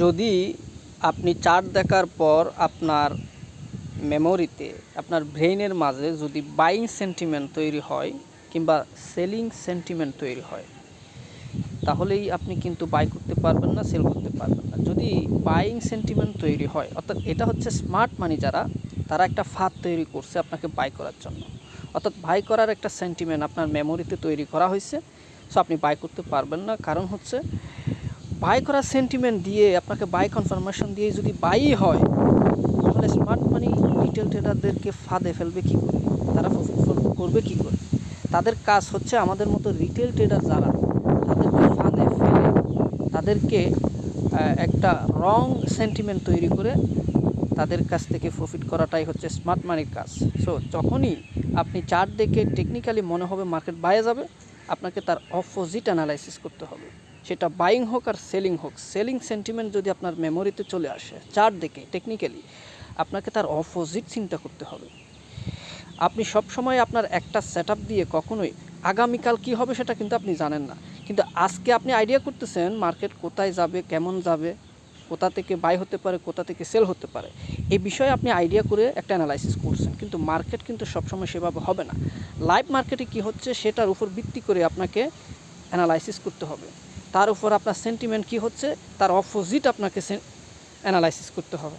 যদি আপনি চার্ট দেখার পর আপনার মেমোরিতে আপনার ব্রেইনের মাঝে যদি বাইং সেন্টিমেন্ট তৈরি হয় কিংবা সেলিং সেন্টিমেন্ট তৈরি হয়, তাহলেই আপনি কিন্তু বাই করতে পারবেন না, সেল করতে পারবেন না। যদি বাইং সেন্টিমেন্ট তৈরি হয়, অর্থাৎ এটা হচ্ছে স্মার্ট মানি, তারা একটা ফাঁদ তৈরি করছে আপনাকে বাই করার জন্য। অর্থাৎ বাই করার একটা সেন্টিমেন্ট আপনার মেমোরিতে তৈরি করা হয়েছে, সো আপনি বাই করতে পারবেন না। কারণ হচ্ছে বাই করার সেন্টিমেন্ট দিয়ে আপনাকে বাই কনফার্মেশন দিয়ে যদি বাই হয়, তাহলে স্মার্ট মানি রিটেল ট্রেডারদেরকে ফাঁদে ফেলবে কী করে, তারা প্রফিট করবে কী করে? তাদের কাজ হচ্ছে আমাদের মতো রিটেল ট্রেডার যারা, তাদেরকে ফাঁদে ফেলে তাদেরকে একটা রং সেন্টিমেন্ট তৈরি করে তাদের কাছ থেকে প্রফিট করাটাই হচ্ছে স্মার্ট মানির কাজ। সো যখনই আপনি চার্ট দেখে টেকনিক্যালি মনে হবে মার্কেট বাইরে যাবে, আপনাকে তার অপোজিট অ্যানালাইসিস করতে হবে। সেটা বাইং হোক আর সেলিং হোক, সেলিং সেন্টিমেন্ট যদি আপনার মেমোরিতে চলে আসে চার্ট দেখে টেকনিক্যালি, আপনাকে তার অপোজিট চিন্তা করতে হবে। আপনি সবসময় আপনার একটা সেট আপ দিয়ে কখনোই আগামীকাল কী হবে সেটা কিন্তু আপনি জানেন না, কিন্তু আজকে আপনি আইডিয়া করতেছেন মার্কেট কোথায় যাবে, কেমন যাবে, কোথা থেকে বাই হতে পারে, কোথা থেকে সেল হতে পারে, এই বিষয়ে আপনি আইডিয়া করে একটা অ্যানালাইসিস করছেন। কিন্তু মার্কেট কিন্তু সবসময় সেভাবে হবে না। লাইভ মার্কেটে কী হচ্ছে সেটার উপর ভিত্তি করে আপনাকে অ্যানালাইসিস করতে হবে। তার উপর আপনার সেন্টিমেন্ট কী হচ্ছে তার অপোজিট আপনাকে অ্যানালাইসিস করতে হবে।